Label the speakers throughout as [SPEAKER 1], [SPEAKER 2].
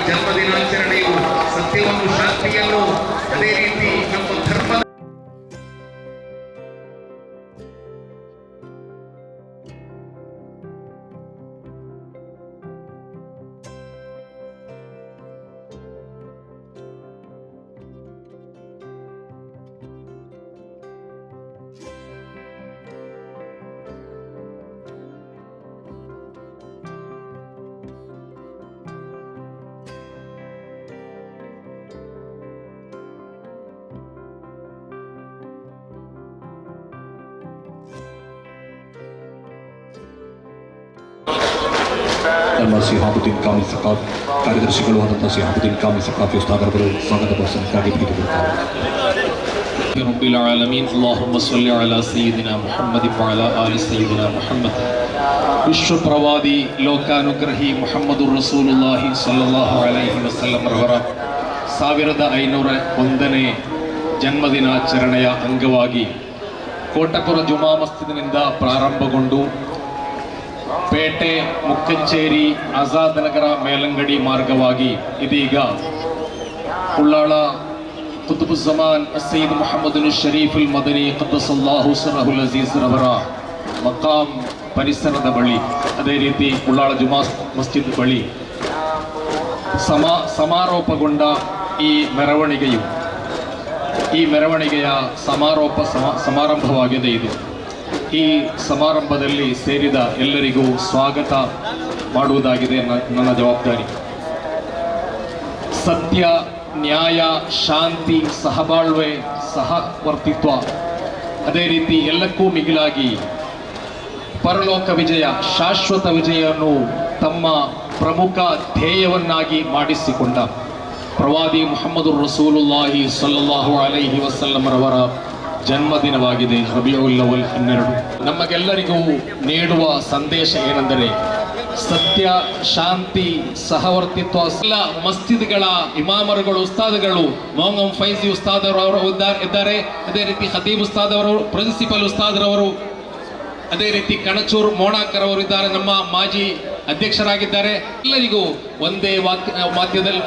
[SPEAKER 1] ಜನ್ಮದಿನಾಚರಣೆಯು ಸತ್ಯವನ್ನು ಶಾಂತಿಯನ್ನು ಅದೇ ರೀತಿ ನಮ್ಮ ಧರ್ಮ
[SPEAKER 2] ನಮ್ಮ ಸಿಹಾಬುದ್ದೀನ್ ಕಾಮಿ ಸಕಾಫ್ ಕಾರ್ಯದರ್ಶಿಗಳು ಆದಂಥ ಸಿಹಾಬುದ್ದೀನ್ ಕಾಮಿ ಸಕಾಫಿ ಉಸ್ತಾದರವರು ಸ್ವಾಗತ ಭಾಷಣಕ್ಕಾಗಿ ಭೇಟಿಕೊಡುತ್ತಾರೆ.
[SPEAKER 3] ರಬ್ಬಿಲ್ ಆಲಮೀನ್ ಅಲ್ಲಾಹುಮ್ಮ ಸಲ್ಲಿ ಅಲಾ ಸಯ್ಯಿದಿನಾ ಮುಹಮ್ಮದ್ ವಅಲಾ ಆಲಿ ಸಯ್ಯಿದಿನಾ ಮುಹಮ್ಮದ್. ವಿಶ್ವ ಪ್ರವಾದಿ ಲೋಕಾನುಗ್ರಹಿ ಮುಹಮ್ಮದುರ್ ರಸೂಲುಲ್ಲಾಹಿ ಸಲ್ಲಲ್ಲಾಹು ಅಲೈಹಿ ವಸಲ್ಲಂ ರವರ 1501ನೇ ಜನ್ಮದಿನಾಚರಣೆಯ ಅಂಗವಾಗಿ ಕೋಟಪುರ ಜುಮಾ ಮಸ್ಜಿದಿನಿಂದ ಪ್ರಾರಂಭಗೊಂಡು ಪೇಟೆ, ಮುಕ್ಕಚ್ಚೇರಿ, ಆಜಾದ್ ನಗರ, ಮೇಲಂಗಡಿ ಮಾರ್ಗವಾಗಿ ಇದೀಗ ಉಳ್ಳಾಳ ಕುತುಬುಜ್ಜಮಾನ್ ಸಯ್ಯದ್ ಮುಹಮ್ಮದ್ ಶರೀಫುಲ್ ಮದನಿ ಖದ್ದಸಲ್ಲಾಹು ಸಿರ್ರಹುಲ್ ಅಜೀಜ್ ರವರ ಮಕಾಮ್ ಪರಿಸರದ ಬಳಿ, ಅದೇ ರೀತಿ ಉಳ್ಳಾಳ ಜುಮಾ ಮಸ್ಜಿದ್ ಬಳಿ ಸಮಾರೋಪಗೊಂಡ ಈ ಮೆರವಣಿಗೆಯ ಸಮಾರಂಭವಾಗಿದೆ ಇದು. ಈ ಸಮಾರಂಭದಲ್ಲಿ ಸೇರಿದ ಎಲ್ಲರಿಗೂ ಸ್ವಾಗತ ಮಾಡುವುದಾಗಿದೆ ನನ್ನ ಜವಾಬ್ದಾರಿ. ಸತ್ಯ, ನ್ಯಾಯ, ಶಾಂತಿ, ಸಹಬಾಳ್ವೆ, ಸಹವರ್ತಿತ್ವ, ಅದೇ ರೀತಿ ಎಲ್ಲಕ್ಕೂ ಮಿಗಿಲಾಗಿ ಪರಲೋಕ ವಿಜಯ, ಶಾಶ್ವತ ವಿಜಯವನ್ನು ತಮ್ಮ ಪ್ರಮುಖ ಧ್ಯೇಯವನ್ನಾಗಿ ಮಾಡಿಸಿಕೊಂಡ ಪ್ರವಾದಿ ಮುಹಮ್ಮದುರ್ ರಸೂಲುಲ್ಲಾಹಿ ಸಲ್ಲಲ್ಲಾಹು ಅಲೈಹಿ ವಸಲ್ಲಂ ರವರ ಜನ್ಮದಿನವಾಗಿದೆ ರಬಿಯುಲ್ ಅವ್ವಲ್ 12. ನಮಗೆಲ್ಲರಿಗೂ ನೀಡುವ ಸಂದೇಶ ಏನೆಂದರೆ ಸತ್ಯ, ಶಾಂತಿ, ಸಹವರ್ತಿತ್ವ. ಎಲ್ಲ ಮಸ್ಜಿದ್ಗಳ ಇಮಾಮರುಗಳು, ಉಸ್ತಾದ್ಗಳು, ಮೊಹಮ್ಮದ್ ಫೈಜಿ ಉಸ್ತಾದರವರು ಇದ್ದಾರೆ, ಅದೇ ರೀತಿ ಖತೀಬ್ ಉಸ್ತಾದವರು, ಪ್ರಿನ್ಸಿಪಲ್ ಉಸ್ತಾದರವರು, ಅದೇ ರೀತಿ ಕಣಚೂರ್ ಮೋಣಾಕರ್ ಅವರು ಇದ್ದಾರೆ, ನಮ್ಮ ಮಾಜಿ ಅಧ್ಯಕ್ಷರಾಗಿದ್ದಾರೆ. ಎಲ್ಲರಿಗೂ ಒಂದೇ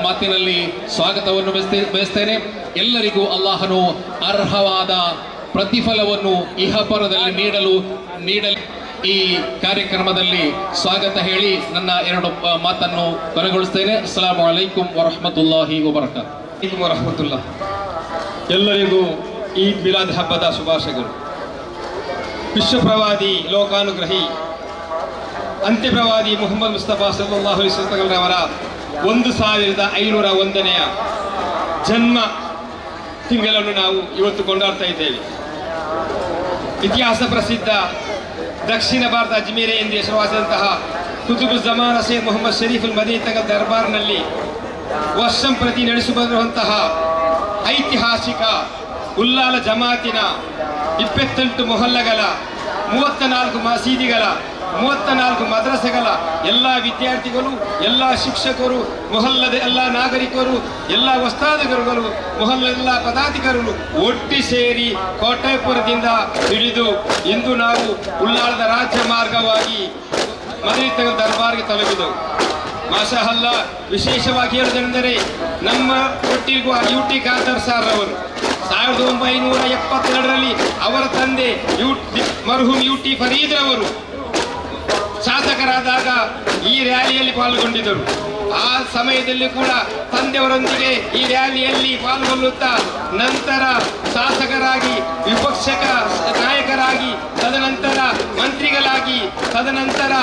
[SPEAKER 3] ಮಾತಿನಲ್ಲಿ ಸ್ವಾಗತವನ್ನು ಬಯಸ್ತೇನೆ. ಎಲ್ಲರಿಗೂ ಅಲ್ಲಾಹನು ಅರ್ಹವಾದ ಪ್ರತಿಫಲವನ್ನು ಇಹಪರದಲ್ಲಿ ನೀಡಲು ಈ ಕಾರ್ಯಕ್ರಮದಲ್ಲಿ ಸ್ವಾಗತ ಹೇಳಿ ನನ್ನ 2 ಮಾತನ್ನು ಕೊನೆಗೊಳಿಸ್ತೇನೆ. ಅಸ್ಸಲಾಮು ಅಲೈಕುಂ ವರಹಮತುಲ್ಲಾಹಿ ವಬರಕಾತುಹು.
[SPEAKER 4] ಎಲ್ಲರಿಗೂ ಈದ್ ಮಿಲಾದ್ ಹಬ್ಬದ ಶುಭಾಶಯಗಳು. ವಿಶ್ವಪ್ರವಾದಿ ಲೋಕಾನುಗ್ರಹಿ ಅಂತ್ಯಪ್ರವಾದಿ ಮುಹಮ್ಮದ್ ಮುಸ್ತಫಾ ಸಲ್ಲಲ್ಲಾಹು ಅಲೈಹಿ ವಸಲ್ಲಂ ರವರ 1501ನೇ ಜನ್ಮ ತಿಂಗಳನ್ನು ನಾವು ಇವತ್ತು ಕೊಂಡಾಡ್ತಾ ಇದ್ದೇವೆ. ಇತಿಹಾಸ ಪ್ರಸಿದ್ಧ ದಕ್ಷಿಣ ಭಾರತ ಅಜ್ಮೀರ್ ಎಂದು ಹೆಸರುವಾಸಿದಂತಹ ಕುತುಬುಜ್ಜಮಾನ್ ಸಯ್ಯದ್ ಮುಹಮ್ಮದ್ ಶರೀಫುಲ್ ಮದನಿ ತಗಳ ದರ್ಬಾರ್ನಲ್ಲಿ ವರ್ಷಂಪ್ರತಿ ನಡೆಸಿ ಬರುವಂತಹ ಐತಿಹಾಸಿಕ ಉಲ್ಲಾಲ ಜಮಾತಿನ 28 ಮೊಹಲ್ಲಗಳ 34 ಮಸೀದಿಗಳ 34 ಮದ್ರಸೆಗಳ ಎಲ್ಲ ವಿದ್ಯಾರ್ಥಿಗಳು, ಎಲ್ಲ ಶಿಕ್ಷಕರು, ಮೊಹಲ್ಲದ ಎಲ್ಲ ನಾಗರಿಕರು, ಎಲ್ಲ ವಸ್ತಾಧಿಕಾರಿಗಳು, ಮೊಹಲ್ಲದ ಎಲ್ಲ ಪದಾಧಿಕಾರಿಗಳು ಒಟ್ಟಿ ಸೇರಿ ಕೋಟೆಪುರದಿಂದ ಹಿಡಿದು ಇಂದು ನಾವು ಉಲ್ಲಾಳದ ರಾಜ್ಯ ಮಾರ್ಗವಾಗಿ ಮದೀನಾ ದರ್ಬಾರ್ಗೆ ತಲುಪಿದೆವು. ಮಾಷಾ ಅಲ್ಲಾ, ವಿಶೇಷವಾಗಿ ಹೇಳುವುದೆಂದರೆ ನಮ್ಮ ಒಟ್ಟಿಗೂ UT ಖಾದರ್ ಸಾರ್ ಅವರು 1972ರಲ್ಲಿ ಅವರ ತಂದೆ ಮರ್ಹೂಮ್ UT ಫರೀದ್ ರವರು ಶಾಸಕರಾದಾಗ ಈ ರ್ಯಾಲಿಯಲ್ಲಿ ಪಾಲ್ಗೊಂಡಿದ್ದರು. ಆ ಸಮಯದಲ್ಲಿ ಕೂಡ ತಂದೆಯವರೊಂದಿಗೆ ಈ ರ್ಯಾಲಿಯಲ್ಲಿ ಪಾಲ್ಗೊಳ್ಳುತ್ತಾ ನಂತರ ಶಾಸಕರಾಗಿ, ವಿಪಕ್ಷ ನಾಯಕರಾಗಿ, ತದನಂತರ ಮಂತ್ರಿಗಳಾಗಿ, ತದನಂತರ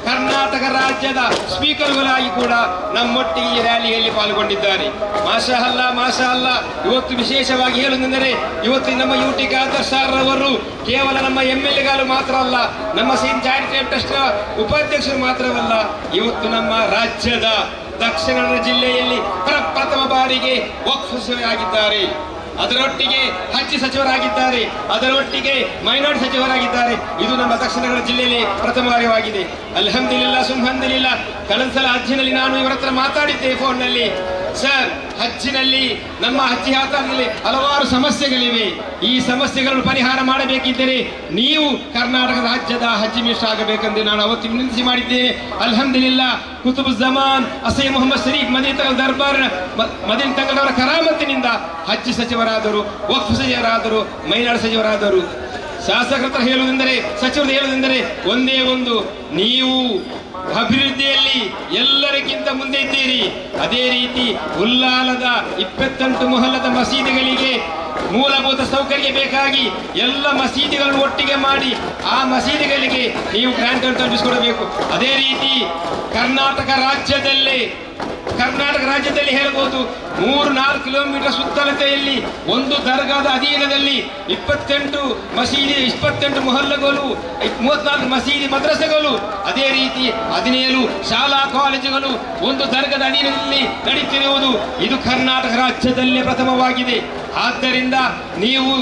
[SPEAKER 4] ಕರ್ನಾಟಕ ರಾಜ್ಯದ ಸ್ಪೀಕರ್ಗಳಾಗಿ ಕೂಡ ನಮ್ಮೊಟ್ಟಿಗೆ ಈ ರ್ಯಾಲಿಯಲ್ಲಿ ಪಾಲ್ಗೊಂಡಿದ್ದಾರೆ. ಮಾಷಾ ಅಲ್ಲಾ, ಮಾಷಾ ಅಲ್ಲಾ. ಇವತ್ತು ವಿಶೇಷವಾಗಿ ಹೇಳುವುದೆಂದರೆ ಇವತ್ತು ನಮ್ಮ UT ಖಾದರ್ ಸಾರ್ ಅವರು ಕೇವಲ ನಮ್ಮ MLAಗಳು ಮಾತ್ರ ಅಲ್ಲ, ನಮ್ಮ ಸೇಂಟ್ ಚಾರಿಟೇಬಲ್ ಟ್ರಸ್ಟ್ ಉಪಾಧ್ಯಕ್ಷರು ಮಾತ್ರವಲ್ಲ, ಇವತ್ತು ನಮ್ಮ ರಾಜ್ಯದ ದಕ್ಷಿಣ ಕನ್ನಡ ಜಿಲ್ಲೆಯಲ್ಲಿ ಪ್ರಥಮ ಬಾರಿಗೆ ವಕ್ಫ್ ಸಚಿವರಾಗಿದ್ದಾರೆ, ಅದರೊಟ್ಟಿಗೆ ಹಜ್ ಸಚಿವರಾಗಿದ್ದಾರೆ, ಅದರೊಟ್ಟಿಗೆ ಮೈನಾರಿಟಿ ಸಚಿವರಾಗಿದ್ದಾರೆ. ಇದು ನಮ್ಮ ದಕ್ಷಿಣ ಕನ್ನಡ ಜಿಲ್ಲೆಯಲ್ಲಿ ಪ್ರಥಮ ಬಾರಿಯಾಗಿದೆ. ಅಲ್ಹಮ್ದುಲಿಲ್ಲಾ, ಸುಬ್ಹಾನಲ್ಲಿಲ್ಲಾ. ಕಳೆದ ಸಲ ಹಜ್ಜಿನಲ್ಲಿ ನಾನು ಇವರ ಹತ್ರ ಮಾತಾಡಿದ್ದೆ ಫೋನ್ನಲ್ಲಿ. ಸರ್, ಹಜ್ಜಿನಲ್ಲಿ ನಮ್ಮ ಹಜ್ಜಿ ಯಾತ್ರೆಯಲ್ಲಿ ಹಲವಾರು ಸಮಸ್ಯೆಗಳಿವೆ. ಈ ಸಮಸ್ಯೆಗಳನ್ನು ಪರಿಹಾರ ಮಾಡಬೇಕಿದ್ದರೆ ನೀವು ಕರ್ನಾಟಕ ರಾಜ್ಯದ ಹಜ್ ಮಿನಿಸ್ಟರ್ ಆಗಬೇಕೆಂದು ನಾನು ಅವತ್ತು ವಿನಂತಿ ಮಾಡಿದ್ದೇನೆ. ಅಲ್ಹಮ್ದುಲಿಲ್ಲಾ, ಕುತುಬುಜ್ಜಮಾನ್ ಅಸೈ ಮೊಹಮ್ಮದ್ ಶರೀಫ್ ಮದೀನಾ ದರ್ಬಾರ್ ಮದೀನಾ ತಂಗಳವರ ಕರಾಮತ್ತಿನಿಂದ ಹಜ್ ಸಚಿವರಾದರು, ವಕ್ಫ್ ಸಚಿವರಾದರು, ಮೈನಾರಿಟಿ ಸಚಿವರಾದರು. ಶಾಸಕರ ಹತ್ರ ಹೇಳುವುದೆಂದರೆ, ಸಚಿವರು ಹೇಳುವುದೆಂದರೆ ಒಂದೇ ಒಂದು, ನೀವು ಅಭಿವೃದ್ಧಿಯಲ್ಲಿ ಎಲ್ಲರಿಗಿಂತ ಮುಂದೆ ಇದ್ದೀರಿ. ಅದೇ ರೀತಿ ಉಲ್ಲಾಲದ 28 ಮೊಹಲ್ಲದ ಮಸೀದಿಗಳಿಗೆ ಮೂಲಭೂತ ಸೌಕರ್ಯ ಬೇಕಾಗಿ ಎಲ್ಲ ಮಸೀದಿಗಳನ್ನು ಒಟ್ಟಿಗೆ ಮಾಡಿ ಆ ಮಸೀದಿಗಳಿಗೆ ನೀವು ಗ್ರಾಂಟ್ ತಲುಪಿಸಿಕೊಡಬೇಕು. ಅದೇ ರೀತಿ ಕರ್ನಾಟಕ ರಾಜ್ಯದಲ್ಲಿ ಹೇಳಬಹುದು 3-4 ಕಿಲೋಮೀಟರ್ ಸುತ್ತಳತೆಯಲ್ಲಿ ಒಂದು ದರ್ಗಾದ ಅಧೀನದಲ್ಲಿ 28 ಮಸೀದಿ, 28 ಮೊಹಲ್ಲಗಳು, 34 ಮಸೀದಿ ಮದ್ರಸೆಗಳು, ಅದೇ ರೀತಿ 17 ಶಾಲಾ ಕಾಲೇಜುಗಳು ಒಂದು ದರ್ಗಾದ ಅಧೀನದಲ್ಲಿ ನಡೀತಿರುವುದು ಇದು ಕರ್ನಾಟಕ ರಾಜ್ಯದಲ್ಲೇ ಪ್ರಥಮವಾಗಿದೆ. ಆದ್ದರಿಂದ ನೀವು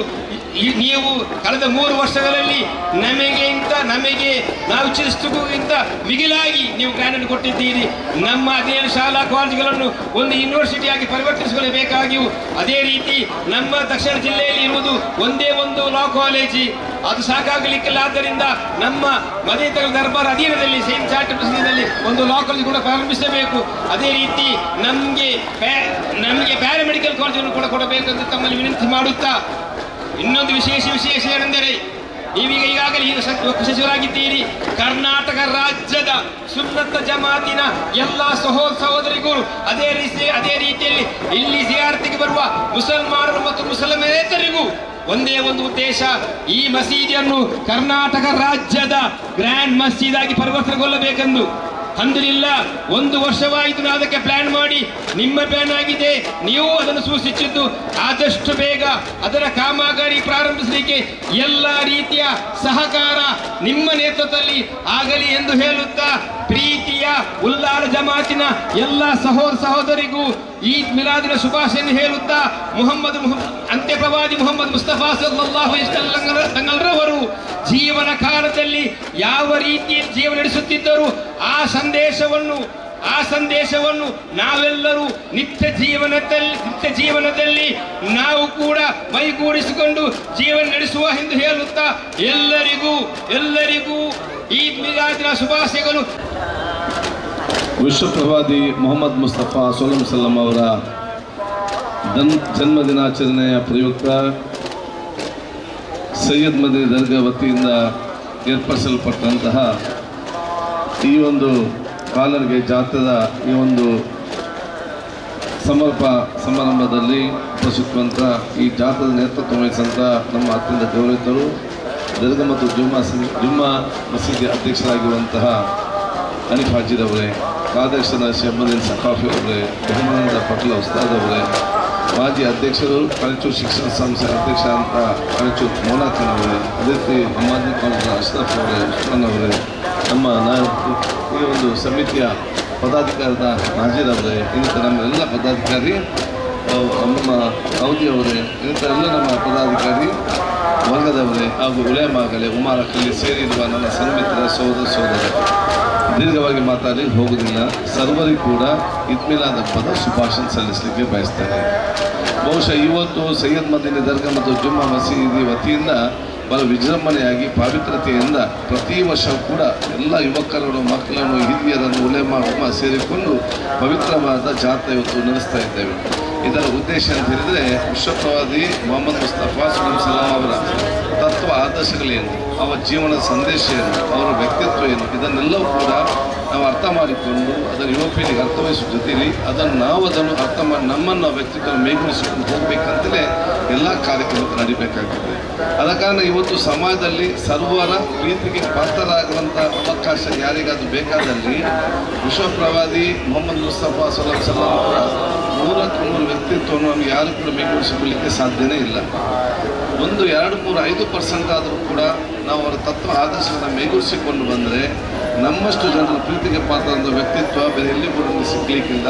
[SPEAKER 4] ಕಳೆದ 3 ವರ್ಷಗಳಲ್ಲಿ ನಮಗೆ ನಾವು ಇಚ್ಛಿಸಿದ್ದಕ್ಕಿಂತ ಮಿಗಿಲಾಗಿ ನೀವು ಗ್ರಾಂಟ್ ಕೊಟ್ಟಿದ್ದೀರಿ. ನಮ್ಮ ಅದೇ ಶಾಲಾ ಕಾಲೇಜುಗಳನ್ನು ಒಂದು ಯೂನಿವರ್ಸಿಟಿಯಾಗಿ ಪರಿವರ್ತಿಸಿಕೊಳ್ಳಬೇಕಾಗಿಯೂ, ಅದೇ ರೀತಿ ನಮ್ಮ ದಕ್ಷಿಣ ಜಿಲ್ಲೆಯಲ್ಲಿ ಇರುವುದು ಒಂದೇ ಒಂದು ಲಾ ಕಾಲೇಜ್, ಅದು ಸಾಕಾಗಲಿಕ್ಕಿಲ್ಲ. ಆದ್ದರಿಂದ ನಮ್ಮ ಮದೀನಾ ದರ್ಬಾರ್ ಅಧೀನದಲ್ಲಿ ಸೇಂಟ್ ಚಾರಿಟೇಬಲ್ ಒಂದು ಲಾ ಕಾಲೇಜ್ ಕೂಡ ಪ್ರಾರಂಭಿಸಬೇಕು. ಅದೇ ರೀತಿ ನಮಗೆ ಪ್ಯಾರಾಮೆಡಿಕಲ್ ಕಾಲೇಜನ್ನು ಕೂಡ ಕೊಡಬೇಕೆಂದು ತಮ್ಮಲ್ಲಿ ವಿನಂತಿ ಮಾಡುತ್ತಾ, ಇನ್ನೊಂದು ವಿಶೇಷ ಏನೆಂದರೆ ನೀವೀಗ ಈಗಾಗಲೇ ಸಚಿವರಾಗಿದ್ದೀರಿ. ಕರ್ನಾಟಕ ರಾಜ್ಯದ ಸುನ್ನತ ಜಮಾತಿನ ಎಲ್ಲ ಸಹೋದರಿಗೂ ಅದೇ ರೀತಿಯಲ್ಲಿ ಇಲ್ಲಿ ಜಿಯಾರತಿಗೆ ಬರುವ ಮುಸಲ್ಮಾನರು ಮತ್ತು ಮುಸಲ್ಮಾನೇತರಿಗೂ ಒಂದೇ ಒಂದು ಉದ್ದೇಶ, ಈ ಮಸೀದಿಯನ್ನು ಕರ್ನಾಟಕ ರಾಜ್ಯದ ಗ್ರ್ಯಾಂಡ್ ಮಸೀದ್ ಆಗಿ ಪರಿವರ್ತನೆಗೊಳ್ಳಬೇಕೆಂದು. ಅಲ್ಹಮ್ದುಲಿಲ್ಲಾ, 1 ವರ್ಷವಾಯಿತು ನಾವು ಅದಕ್ಕೆ ಪ್ಲಾನ್ ಮಾಡಿ. ನಿಮ್ಮ ಪ್ಲಾನ್ ಆಗಿದೆ, ನೀವು ಅದನ್ನು ಸೂಚಿಸಿದ್ದು. ಆದಷ್ಟು ಬೇಗ ಅದರ ಕಾಮಗಾರಿ ಪ್ರಾರಂಭಿಸಲಿಕ್ಕೆ ಎಲ್ಲ ರೀತಿಯ ಸಹಕಾರ ನಿಮ್ಮ ನೇತೃತ್ವದಲ್ಲಿ ಆಗಲಿ ಎಂದು ಹೇಳುತ್ತಾ, ಪ್ರೀತಿಯ ಉಲ್ಲಾಲ ಜಮಾತಿನ ಎಲ್ಲ ಸಹೋದರಿಗೂ ಈದ್ ಮಿಲಾದಿನ ಶುಭಾಶಯನ್ನು ಹೇಳುತ್ತಾ, ಅಂತ್ಯ ಪ್ರವಾದಿ ಮುಹಮ್ಮದ್ ಮುಸ್ತಫಾ ಸಲ್ಲಲ್ಲಾಹು ಅಲೈಹಿ ವಸಲ್ಲಂ ತಂಗಳರವರು ಜೀವನ ಕಾಲದಲ್ಲಿ ಯಾವ ರೀತಿಯಲ್ಲಿ ಜೀವನ ನಡೆಸುತ್ತಿದ್ದರು ಆ ಸಂದೇಶವನ್ನು ನಾವೆಲ್ಲರೂ ನಿತ್ಯ ಜೀವನದಲ್ಲಿ ನಾವು ಕೂಡ ಮೈಗೂಡಿಸಿಕೊಂಡು ಜೀವನ ನಡೆಸುವ ಎಂದು ಹೇಳುತ್ತಾ ಎಲ್ಲರಿಗೂ ಈದ್ ಮಿಲಾದಿನ ಶುಭಾಶಯಗಳು.
[SPEAKER 5] ವಿಶ್ವ ಪ್ರವಾದಿ ಮೊಹಮ್ಮದ್ ಮುಸ್ತಫಾ ಸಲ್ಲಂ ಅವರ ಜನ್ಮ ದಿನಾಚರಣೆಯ ಪ್ರಯುಕ್ತ ಸೈಯದ್ ಮದೀನಾ ದರ್ಗಾ ವತಿಯಿಂದ ಏರ್ಪಡಿಸಲ್ಪಟ್ಟಂತಹ ಈ ಒಂದು ಕಾಲರ್ಗೆ ಜಾತ್ರದ ಈ ಒಂದು ಸಮಾರಂಭದಲ್ಲಿ ಉಪಸ್ಥಿತವಂತ ಈ ಜಾತ್ರದ ನೇತೃತ್ವ ವಹಿಸಿದಂಥ ನಮ್ಮ ಅತ್ಯಂತ ಗೌರವಿತರು ದರ್ಗಾ ಮತ್ತು ಜುಮ್ಮಾ ಮಸೀದಿ ಅಧ್ಯಕ್ಷರಾಗಿರುವಂತಹ ಹನೀಫ್ ಹಾಜಿರವರೇ, ಕಾರ್ಯದರ್ಶನ ಶಹಬುದ್ದೀನ್ ಸಖಾಫಿ ಅವರೇ, ಬಹುಮಾನದ ಪಟೇಲ್ ಉಸ್ತಾದ್ ಅವರೇ, ಮಾಜಿ ಅಧ್ಯಕ್ಷರು ಕಳಚೂರು ಶಿಕ್ಷಣ ಸಂಸ್ಥೆ ಅಧ್ಯಕ್ಷ ಅಂತ ಕಳಚೂರು ಮೌನಾಥನ್ ಅವರೇ, ಅದೇ ರೀತಿ ಅಹಮದ್ ಕಾಲೇಜಿನ ಅಶ್ರಫ್ ಅವರೇ, ಉಸ್ಮಾನ್ ಅವರೇ, ನಮ್ಮ ಈ ಒಂದು ಸಮಿತಿಯ ಪದಾಧಿಕಾರದ ನಾಜೀರ್ ಅವರೇ, ಇನ್ನಿತರ ನಮ್ಮ ಎಲ್ಲ ಪದಾಧಿಕಾರಿ ನಮ್ಮ ಅವಧಿಯವರೇ ಇಂಥ ಎಲ್ಲ ನಮ್ಮ ಪದಾಧಿಕಾರಿ ವರ್ಗದವರೇ ಹಾಗೂ ಉಲೇಮಾಗಲೇ ಉಮಾರಕಲ್ಲಿ ಸೇರಿರುವ ನನ್ನ ಸನ್ಮಿತ್ರ ಸೋದರ ದೀರ್ಘವಾಗಿ ಮಾತಾಡಿ ಹೋಗುವುದಿಲ್ಲ. ಸರ್ವರಿಗೂ ಕೂಡ ಇದ್ಮಿಲಾದ್ ಹಬ್ಬದ ಶುಭಾಶಯ ಸಲ್ಲಿಸಲಿಕ್ಕೆ ಬಯಸ್ತೇನೆ. ಬಹುಶಃ ಇವತ್ತು ಸೈಯದ್ ಮದೀನಿ ದರ್ಗಾ ಮತ್ತು ಜುಮ್ಮಾ ಮಸೀದಿ ವತಿಯಿಂದ ಬಹಳ ವಿಜೃಂಭಣೆಯಾಗಿ ಪಾವಿತ್ರತೆಯಿಂದ ಪ್ರತಿ ವರ್ಷವೂ ಕೂಡ ಎಲ್ಲ ಯುವಕರನ್ನು ಮಕ್ಕಳನ್ನು ಹಿರಿಯರನ್ನು ಉಲೇಮಾ ಸೇರಿಕೊಂಡು ಪವಿತ್ರವಾದ ಜಾತ್ರೆ ಇವತ್ತು ನಡೆಸ್ತಾ ಇದ್ದೇವೆ. ಇದರ ಉದ್ದೇಶ ಅಂತ ಹೇಳಿದರೆ ವಿಶ್ವಪ್ರವಾದಿ ಮೊಹಮ್ಮದ್ ಮುಸ್ತಫಾ ಸಲ್ಲಲ್ಲಾಹು ಅವರ ತತ್ವ ಆದರ್ಶಗಳೇನು, ಅವರ ಜೀವನದ ಸಂದೇಶ ಏನು, ಅವರ ವ್ಯಕ್ತಿತ್ವ ಏನು, ಇದನ್ನೆಲ್ಲವೂ ಕೂಡ ನಾವು ಅರ್ಥ ಮಾಡಿಕೊಂಡು ಅದನ್ನು ಯುವ ಪೀಳಿಗೆ ಅರ್ಥವಹಿಸುವ ಜೊತೆಯಲ್ಲಿ ಅದನ್ನು ಅರ್ಥ ಮಾಡಿ ನಮ್ಮನ್ನು ವ್ಯಕ್ತಿತ್ವ ಮೇಗೂಡಿಸಿಕೊಂಡು ಹೋಗಬೇಕಂತಲೇ ಎಲ್ಲ ಕಾರ್ಯಕ್ರಮ ನಡೀಬೇಕಾಗ್ತದೆ. ಆದ ಕಾರಣ ಇವತ್ತು ಸಮಾಜದಲ್ಲಿ ಸರ್ವರ ಪ್ರೀತಿಗೆ ಪಾತ್ರರಾಗುವಂಥ ಅವಕಾಶ ಯಾರಿಗಾದ್ರೂ ಬೇಕಾದಲ್ಲಿ ವಿಶ್ವಪ್ರವಾದಿ ಮೊಹಮ್ಮದ್ ಮುಸ್ತಫಾ ಸಲ್ಲಲ್ಲಾಹು ಅವರ 3 ವ್ಯಕ್ತಿತ್ವವನ್ನು ನಮಗೆ ಯಾರು ಕೂಡ ಮೇಗೂಡಿಸಿಕೊಳ್ಳಲಿಕ್ಕೆ ಸಾಧ್ಯನೇ ಇಲ್ಲ. 1, 2, 3, 5% ಆದರೂ ಕೂಡ ನಾವು ಅವರ ತತ್ವ ಆದರ್ಶಗಳನ್ನು ಮೇಗೂಡಿಸಿಕೊಂಡು ಬಂದರೆ ನಮ್ಮಷ್ಟು ಜನರ ಪ್ರೀತಿಗೆ ಪಾತ್ರವಾದ ವ್ಯಕ್ತಿತ್ವ ಬೇರೆ ಎಲ್ಲಿ ಕೂಡ ಸಿಗಲಿಕ್ಕಿಲ್ಲ.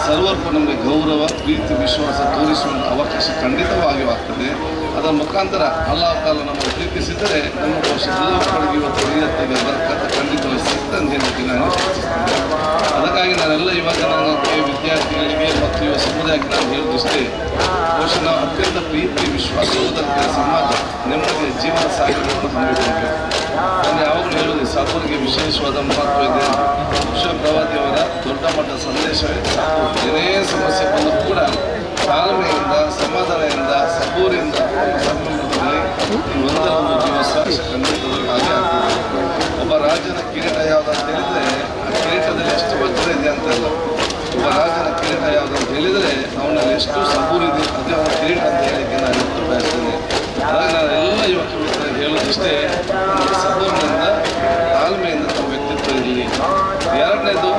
[SPEAKER 5] ಸರ್ವರ್ಗೂ ನಮಗೆ ಗೌರವ, ಪ್ರೀತಿ, ವಿಶ್ವಾಸ ತೋರಿಸುವ ಅವಕಾಶ ಖಂಡಿತವಾಗಿ ಆಗ್ತದೆ. ಅದರ ಮುಖಾಂತರ ಅಲ್ಲಾಹ್ ತಾಲಾ ನಮ್ಮನ್ನು ಪ್ರೀತಿಸಿದರೆ ನಮ್ಮ ವರ್ಷದಲ್ಲಿ ಇವತ್ತು ನಿಯತ್ತಿಗೆ ಬರ್ಕತ್ ಖಂಡಿತವಾಗಿ ಸಿಗ್ತದೆ ಅಂತ ಹೇಳಲಿಕ್ಕೆ ನಾನು ಇಚ್ಛಿಸ್ತೇನೆ. ಅದಕ್ಕಾಗಿ ನಾನೆಲ್ಲ ಯುವ ಜನಾಂಗಕ್ಕೆ, ವಿದ್ಯಾರ್ಥಿಗಳಿಗೆ ಮತ್ತು ಯುವ ಸಮುದಾಯಕ್ಕೆ ನಾನು ಹೇಳುವುದಿಷ್ಟೇ, ಬಹುಶಃ ನಾವು ಅತ್ಯಂತ ಪ್ರೀತಿ, ವಿಶ್ವಾಸ ಹೋದಂತೆ ಸಮಾಜ ನೆಮ್ಮದಿಯ ಜೀವನ ಸಾಗಿಕೊಂಡು ಹಮ್ಮಿಕೊಳ್ಳಬೇಕು. ನಾನು ಯಾವಾಗಲೂ ಹೇಳುವುದೇ ಸರ್ವರಿಗೆ ವಿಶೇಷವಾದ ಮಹತ್ವ ಇದೆ. ವಿಶ್ವಪ್ರವಾದಿಯವರ ದೊಡ್ಡ ಮಟ್ಟದ ಸಂದೇಶವೇ ಏನೇ ಸಮಸ್ಯೆ ಬಂದರೂ ಕೂಡ ತಾಳ್ಮೆಯಿಂದ, ಸಮಾಧಾನದಿಂದ, ಸಬೂರಿಂದ ಒಂದರ ಒಂದು ದಿವಸ ಖಂಡಿತವಾಗಿ ಹಾಗೆ ಆಗ್ತದೆ. ಒಬ್ಬ ರಾಜನ ಕಿರೀಟ ಯಾವುದು ಅಂತ ಹೇಳಿದರೆ ಆ ಕಿರೀಟದಲ್ಲಿ ಎಷ್ಟು ವಜ್ರ ಇದೆ ಅಂತಲ್ಲ, ಒಬ್ಬ ರಾಜನ ಕಿರೀಟ ಯಾವುದು ಅಂತ ಹೇಳಿದರೆ ಅವನಲ್ಲಿ ಎಷ್ಟು ಸಬೂರಿದೆ ಅದೇ ಅವನ ಕಿರೀಟ ಅಂತ ಹೇಳಿಕ್ಕೆ ನಾನು ಎಷ್ಟು ಬಯಸ್ತೇನೆ. ಹಾಗಾಗಿ ನಾನು ಎಲ್ಲ ಯುವಕ ಮಿತ್ರರಿಗೆ ಹೇಳೋದಿಷ್ಟೇ, ಸಬೂರಿನಿಂದ, ತಾಳ್ಮೆಯಿಂದ ತಮ್ಮ ವ್ಯಕ್ತಿತ್ವ ಇರಲಿ. ಎರಡನೇದು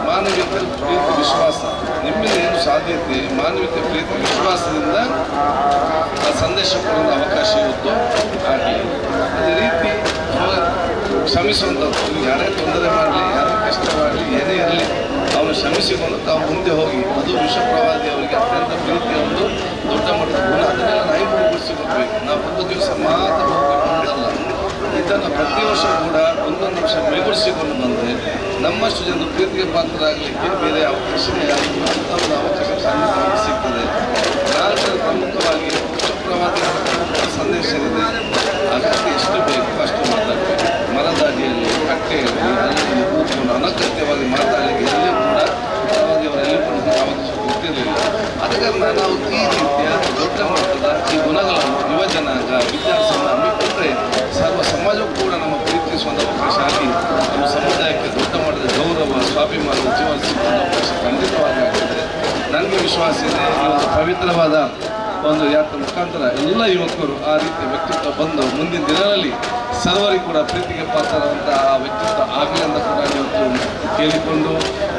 [SPEAKER 5] ಮಾನವೀಯತೆ, ಪ್ರೀತಿ, ವಿಶ್ವಾಸ. ನಿಮ್ಮಿಂದ ಏನು ಸಾಧ್ಯತೆ, ಮಾನವೀಯತೆ, ಪ್ರೀತಿ, ವಿಶ್ವಾಸದಿಂದ ಆ ಸಂದೇಶ ಕೊಡುವ ಅವಕಾಶ ಇವತ್ತು ಆಗಲಿ. ಅದೇ ರೀತಿ ಶ್ರಮಿಸುವಂಥದ್ದು, ಯಾರೇ ತೊಂದರೆ ಮಾಡಲಿ, ಯಾರೇ ಕಷ್ಟ ಮಾಡಲಿ, ಏನೇ ಇರಲಿ ಅವನು ಶ್ರಮಿಸಿಕೊಂಡು ತಾವು ಮುಂದೆ ಹೋಗಿ, ಅದು ವಿಶ್ವಪ್ರವಾದಿ ಅವರಿಗೆ ಅತ್ಯಂತ ಪ್ರೀತಿಯ ಒಂದು ದೊಡ್ಡ ಮಟ್ಟದ ಗುಣ. ಅದನ್ನೆಲ್ಲ ನಾವು ಗುರುತಿಸಿಕೊಳ್ಬೇಕು. ನಾವು ಒಂದು ದಿವಸ ಮಾತ್ರ ಹೋಗಬೇಕು ಅಂತಲ್ಲ, ಇದನ್ನು ಪ್ರತಿ ವರ್ಷ ಕೂಡ ಒಂದೊಂದು ವರ್ಷ ಮೇಗೂಡಿಸಿಕೊಂಡು ಬಂದರೆ ನಮ್ಮಷ್ಟು ಜನರು ಪ್ರೀತಿಗೆ ಪಾತ್ರರಾಗಲಿಕ್ಕೆ ಬೇರೆ ಅವಕಾಶವೇ ಯಾರಿಗೂ ಅಂತ ಒಂದು ಅವಕಾಶ ಖಂಡಿತವಾಗಿ ಸಿಗ್ತದೆ. ನಾಲ್ಕನೇ ಪ್ರಮುಖವಾಗಿ ವಿಶ್ವಪ್ರವಾದಿ ಸಂದೇಶ ಇದೆ. ಅಗತ್ಯ ಎಷ್ಟು ಬೇಕು ಅಷ್ಟು ಮಾತಾಡಬೇಕು. ಮರದಾಡಿಯಲ್ಲಿ, ಕಟ್ಟೆಯಲ್ಲಿ, ಅಲ್ಲಿ ಕೂತ್ಕೊಂಡು ಅನಗತ್ಯವಾಗಿ ಮಾತಾಡಲಿಕ್ಕೆ ಎಲ್ಲಿ ಕೂಡ ಪ್ರವಾದಿಯವರೆಲ್ಲೂ ಕೂಡ ಅವಕಾಶ ಗೊತ್ತಿರಲಿಲ್ಲ. ಆದ ಕಾರಣ ನಾವು ಈ ರೀತಿಯ ದೊಡ್ಡ ಮಟ್ಟದ ಈ ಗುಣಗಳನ್ನು ಯುವ ಜನಾಂಗ, ವಿದ್ಯಾರ್ಥಿಗಳನ್ನು ಹಮ್ಮಿಕೊಂಡ್ರೆ ಸರ್ವ ಸಮಾಜವೂ ಕೂಡ ನಮ್ಮ ಪ್ರೀತಿಸುವಂಥ ಅವಕಾಶ ಆಗಿ ನಮ್ಮ ಸಮುದಾಯಕ್ಕೆ ದೊಡ್ಡ ಮಟ್ಟದ ಗೌರವ, ಸ್ವಾಭಿಮಾನ, ಜೀವನ ಸಿಗುವಂಥ ಅವಕಾಶ ಖಂಡಿತವಾಗಿ ಆಗ್ತದೆ. ನನಗೆ ವಿಶ್ವಾಸ ಇದೆ, ಈ ಒಂದು ಪವಿತ್ರವಾದ ಒಂದು ಯಾತ್ರೆ ಮುಖಾಂತರ ಎಲ್ಲ ಯುವಕರು ಆ ರೀತಿಯ ವ್ಯಕ್ತಿತ್ವ ಬಂದು ಮುಂದಿನ ದಿನಗಳಲ್ಲಿ ಸರ್ವರಿಗೂ ಕೂಡ ಪ್ರೀತಿಗೆ ಪಾತ್ರವಾದಂತಹ ಆ ವ್ಯಕ್ತಿತ್ವ ಆಗಲಿ ಅಂತ ಕೂಡ ಇವತ್ತು ಕೇಳಿಕೊಂಡು,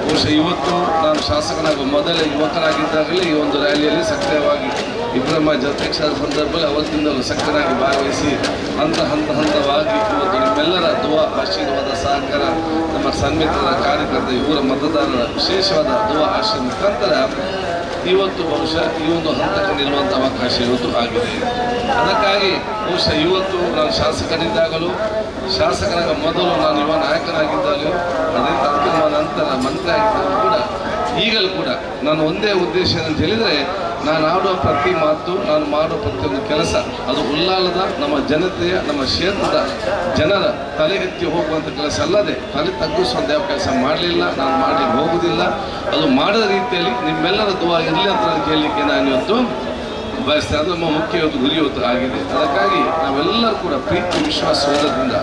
[SPEAKER 5] ಬಹುಶಃ ಇವತ್ತು ನಾನು ಶಾಸಕನಾಗುವ ಮೊದಲೇ ಯುವಕರಾಗಿದ್ದಾಗಲೇ ಈ ಒಂದು ರ್ಯಾಲಿಯಲ್ಲಿ ಸಕ್ರಿಯವಾಗಿ ಇಬ್ರಾಹಿಂ ಅಧ್ಯಕ್ಷರ ಸಂದರ್ಭದಲ್ಲಿ ಅವತ್ತಿಂದಲೂ ಸಕ್ರಿಯವಾಗಿ ಭಾಗವಹಿಸಿ ಹಂತವಾಗಿ ಇವತ್ತು ನಿಮ್ಮೆಲ್ಲರ ದುವಾ, ಆಶೀರ್ವಾದ, ಸಹಕಾರ, ನಮ್ಮ ಸನ್ಮಿತ್ರರ, ಕಾರ್ಯಕರ್ತ, ಇವರ ಮತದಾರರ ವಿಶೇಷವಾದ ದುವಾ, ಆಶೀರ್ವಾದ ಮುಖಾಂತರ ಇವತ್ತು ಬಹುಶಃ ಈ ಒಂದು ಹಂತಕ್ಕೆ ನಿಲ್ಲುವಂಥ ಅವಕಾಶ ಇವತ್ತು ಆಗಿದೆ. ಅದಕ್ಕಾಗಿ ಬಹುಶಃ ಇವತ್ತು ನಾನು ಶಾಸಕನಿದ್ದಾಗಲೂ, ಶಾಸಕನಾಗ ಮೊದಲು ನಾನು ಯುವ ನಾಯಕನಾಗಿದ್ದಾಗಲೂ, ಅದೇ ಅಂತಿಮ ನಂತರ ಮಂತ್ರಿ ಆಗಿದ್ದಾಗಲೂ ಕೂಡ, ಈಗಲೂ ಕೂಡ ನಾನು ಒಂದೇ ಉದ್ದೇಶ ಅಂತ ಹೇಳಿದರೆ, ನಾನು ಆಡುವ ಪ್ರತಿ ಮಾತು, ನಾನು ಮಾಡುವ ಪ್ರತಿಯೊಂದು ಕೆಲಸ ಅದು ಉಲ್ಲಾಲದ ನಮ್ಮ ಜನತೆಯ, ನಮ್ಮ ಕ್ಷೇತ್ರದ ಜನರ ತಲೆಗೆತ್ತಿ ಹೋಗುವಂಥ ಕೆಲಸ ಅಲ್ಲದೆ ತಲೆ ತಗ್ಗಿಸುವಂಥ ಯಾವ ಕೆಲಸ ಮಾಡಲಿಲ್ಲ, ನಾನು ಮಾಡಲಿಕ್ಕೆ ಹೋಗುವುದಿಲ್ಲ. ಅದು ಮಾಡದ ರೀತಿಯಲ್ಲಿ ನಿಮ್ಮೆಲ್ಲರ ದುವಾ ಇರಲಿ ಅಂತ ಕೇಳಲಿಕ್ಕೆ ನಾನು ಇವತ್ತು ಬಯಸ್ತೇನೆ. ಅದು ನಮ್ಮ ಮುಖ್ಯ ಇವತ್ತು ಗುರಿ ಇವತ್ತು ಆಗಿದೆ. ಅದಕ್ಕಾಗಿ ನಾವೆಲ್ಲರೂ ಕೂಡ ಪ್ರೀತಿ, ವಿಶ್ವಾಸ ಹೋಗೋದ್ರಿಂದ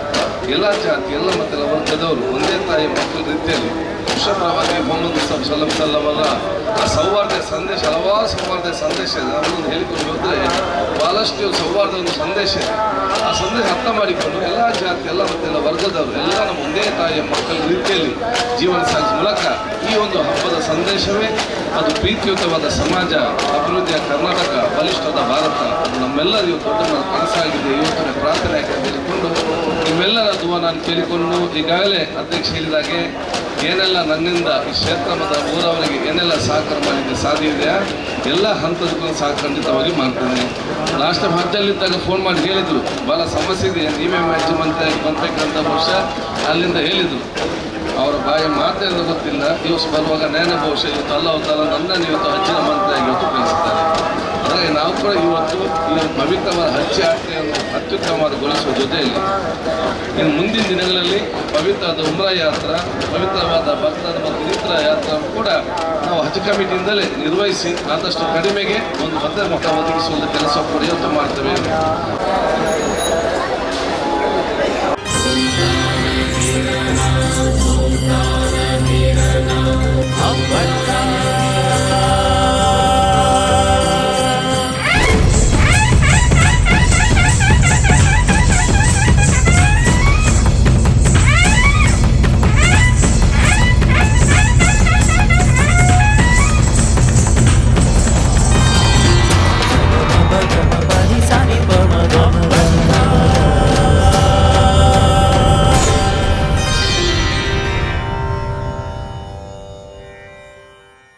[SPEAKER 5] ಎಲ್ಲ ಜಾತಿ, ಎಲ್ಲ ಮತ್ತೆಲ್ಲ ವರ್ಗದವರು ಒಂದೇ ತಾಯಿ ಮಕ್ಕಳ ರೀತಿಯಲ್ಲಿ ವಿಶ್ವಪ್ರವಾದಿ ಮೊಹಮ್ಮದ್ ಮುಸ್ತಫಾ ಸಲ್ಲಲ್ಲಾಹು ಅವರ ಆ ಸೌಹಾರ್ದ ಸಂದೇಶ, ಹಲವಾರು ಸೌಹಾರ್ದ ಸಂದೇಶ ಇದೆ. ಅದನ್ನು ಹೇಳಿಕೊಂಡು ಹೋದರೆ ಭಾಳಷ್ಟು ಸೌಹಾರ್ದ ಒಂದು ಸಂದೇಶ ಇದೆ. ಆ ಸಂದೇಶ ಅರ್ಥ ಮಾಡಿಕೊಂಡು ಎಲ್ಲ ಜಾತಿ, ಎಲ್ಲ ಮತ್ತೆಲ್ಲ ವರ್ಗದವರು ಎಲ್ಲ ನಮ್ಮ ಒಂದೇ ತಾಯಿಯ ಮಕ್ಕಳ ರೀತಿಯಲ್ಲಿ ಜೀವನ ಸಾಗಿಸುವ ಮೂಲಕ ಈ ಒಂದು ಹಬ್ಬದ ಸಂದೇಶವೇ ಅದು ಪ್ರೀತಿಯುತವಾದ ಸಮಾಜ, ಅಭಿವೃದ್ಧಿಯ ಕರ್ನಾಟಕ, ಬಲಿಷ್ಠವಾದ ಭಾರತ, ಅದು ನಮ್ಮೆಲ್ಲರಿಗೂ ದೊಡ್ಡ ಕನಸಾಗಿದೆ. ಇವತ್ತಿನ ಪ್ರಾರ್ಥನೆ ಕೇಳಿಕೊಂಡು ನಿಮ್ಮೆಲ್ಲರ ದುವಾ ನಾನು ಕೇಳಿಕೊಂಡು, ಈಗಾಗಲೇ ಅಧ್ಯಕ್ಷ ಹೇಳಿದಾಗೆ ಏನೆಲ್ಲ ನನ್ನಿಂದ ಈ ಕ್ಷೇತ್ರ ಮತ್ತು ಊರವರಿಗೆ ಏನೆಲ್ಲ ಸಹಕಾರ ಮಾಡಲಿಕ್ಕೆ ಸಾಧ್ಯ ಇದೆಯಾ ಎಲ್ಲ ಹಂತದಕ್ಕೂ ಸಹ ಖಂಡಿತವಾಗಿ ಮಾಡ್ತೇನೆ. ಲಾಸ್ಟ್ ಟೈಮ್ ಹಜ್ಜಲ್ಲಿದ್ದಾಗ ಫೋನ್ ಮಾಡಿ ಹೇಳಿದರು, ಭಾಳ ಸಮಸ್ಯೆ ಇದೆ, ನೀವೇ ಹಜ್ ಬಂತಕ್ಕಂಥ ವರ್ಷ ಅಲ್ಲಿಂದ ಹೇಳಿದರು. ಅವರ ಬಾಯಿ ಮಾತೇನು ಗೊತ್ತಿಲ್ಲ. ದಿವಸ ಬರುವಾಗ ನೇನೆ ಬಹುಶಃ ಇವತ್ತು ಅಲ್ಲಾಹು ತಾಲಾ ನನ್ನನ್ನು ಇವತ್ತು ಹಜ್ಜಿನ ಮಂತ್ರಿಯಾಗಿ ಇವತ್ತು ಕಳಿಸಿದ್ದಾರೆ. ಹಾಗಾಗಿ ನಾವು ಕೂಡ ಇವತ್ತು ಈ ಪವಿತ್ರವಾದ ಹಜ್ ಯಾತ್ರೆಯನ್ನು ಅತ್ಯುತ್ತಮವಾದಗೊಳಿಸುವ ಜೊತೆಯಲ್ಲಿ ಇನ್ನು ಮುಂದಿನ ದಿನಗಳಲ್ಲಿ ಪವಿತ್ರವಾದ ಉಮ್ರಾ ಯಾತ್ರಾ, ಪವಿತ್ರವಾದ ಬಗ್ದಾದ್ ಮತ್ತು ಇನ್ನಿತರ ಯಾತ್ರಾ ಕೂಡ ನಾವು ಹಜ್ ಕಮಿಟಿಯಿಂದಲೇ ನಿರ್ವಹಿಸಿ ಆದಷ್ಟು ಕಡಿಮೆಗೆ ಒಂದು ಭದ್ರತಾ ಒದಗಿಸುವ ಕೆಲಸ ಕೂಡ ಇವತ್ತು ಮಾಡ್ತೇವೆ.
[SPEAKER 6] Oh